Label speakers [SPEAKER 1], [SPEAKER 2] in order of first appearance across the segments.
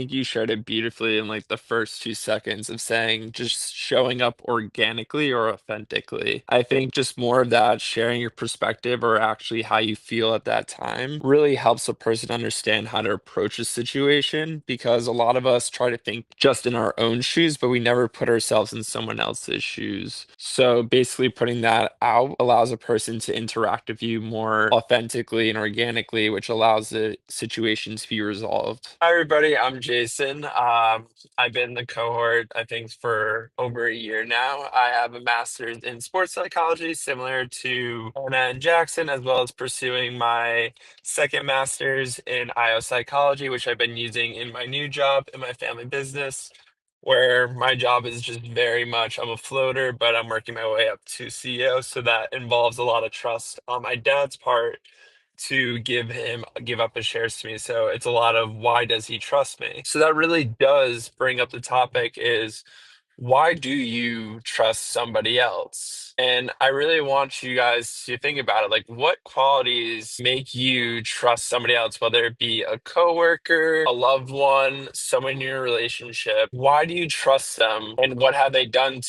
[SPEAKER 1] think you shared it beautifully in like the first 2 seconds of saying just showing up organically or authentically. I think just more of that sharing your perspective or actually how you feel at that time really helps a person understand how to approach a situation because a lot of us try to think just in our own shoes, but we never put ourselves in someone else's shoes. So basically, putting that out allows a person to interact with you more authentically and organically, which allows the situation to be resolved. Hi, everybody. I'm Jason. I've been in the cohort, I think, for over a year now. I have a master's in sports psychology, similar to Anna and Jackson, as well as pursuing my second master's in IO psychology, which I've been using in my new job in my family business, where my job is just very much I'm a floater, but I'm working my way up to CEO. So that involves a lot of trust on my dad's part to give up his shares to me. So it's a lot of why does he trust me? So that really does bring up the topic is why do you trust somebody else? And I really want you guys to think about it. Like, what qualities make you trust somebody else, whether it be a coworker, a loved one, someone in your relationship? Why do you trust them? And what have they done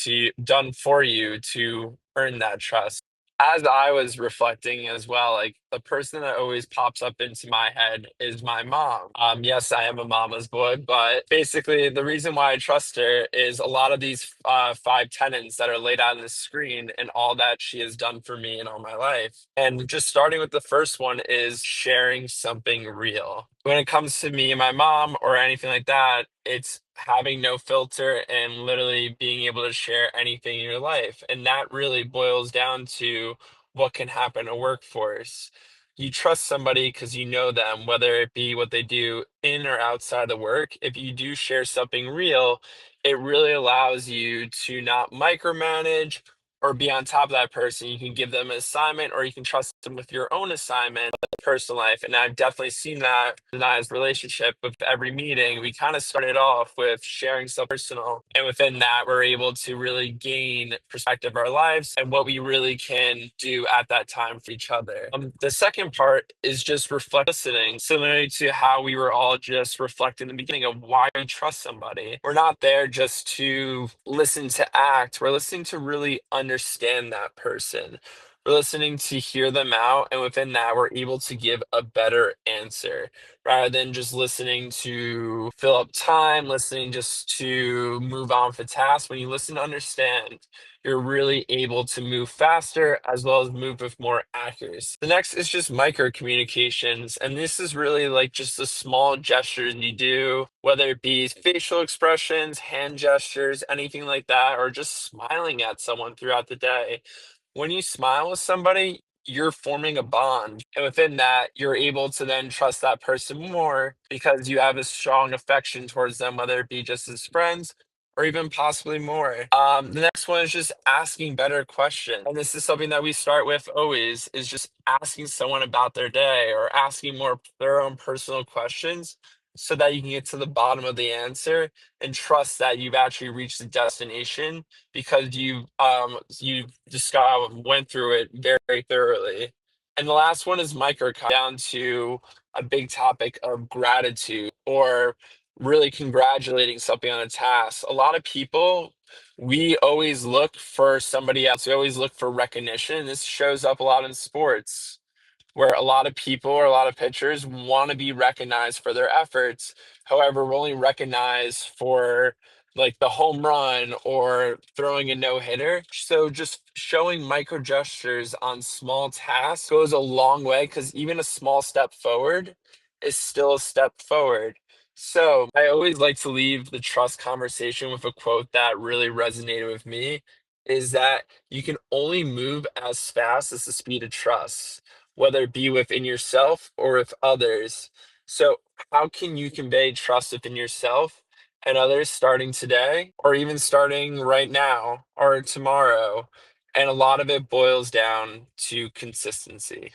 [SPEAKER 1] for you to earn that trust? As I was reflecting as well, like the person that always pops up into my head is my mom. Yes, I am a mama's boy, but basically the reason why I trust her is a lot of these five tenets that are laid out on the screen and all that she has done for me in all my life. And just starting with the first one is sharing something real. When it comes to me and my mom or anything like that, it's having no filter and literally being able to share anything in your life. And that really boils down to what can happen in a workforce. You trust somebody because you know them, whether it be what they do in or outside the work. If you do share something real, it really allows you to not micromanage or be on top of that person. You can give them an assignment or you can trust them with your own assignment personal life. And I've definitely seen that in I's relationship with every meeting. We kind of started off with sharing stuff personal. And within that, we're able to really gain perspective of our lives and what we really can do at that time for each other. The second part is just reflect listening, similarly to how we were all just reflecting in the beginning of why we trust somebody. We're not there just to listen to act, we're listening to really understand that person. We're listening to hear them out, and within that, we're able to give a better answer rather than just listening to fill up time, listening just to move on for tasks. When you listen to understand, you're really able to move faster as well as move with more accuracy. The next is just micro communications, and this is really like just the small gestures you do, whether it be facial expressions, hand gestures, anything like that, or just smiling at someone throughout the day. When you smile with somebody, you're forming a bond. And within that, you're able to then trust that person more because you have a strong affection towards them, whether it be just as friends or even possibly more. The next one is just asking better questions. And this is something that we start with always is just asking someone about their day or asking more their own personal questions so that you can get to the bottom of the answer and trust that you've actually reached the destination because you just went through it very thoroughly. And the last one is micro down to a big topic of gratitude or really congratulating something on a task. A lot of people, we always look for somebody else. We always look for recognition. This shows up a lot in sports where a lot of people or a lot of pitchers want to be recognized for their efforts. However, we're only recognized for like the home run or throwing a no hitter. So just showing micro gestures on small tasks goes a long way because even a small step forward is still a step forward. So I always like to leave the trust conversation with a quote that really resonated with me is that you can only move as fast as the speed of trust, whether it be within yourself or with others. So, how can you convey trust within yourself and others starting today, or even starting right now or tomorrow? And a lot of it boils down to consistency.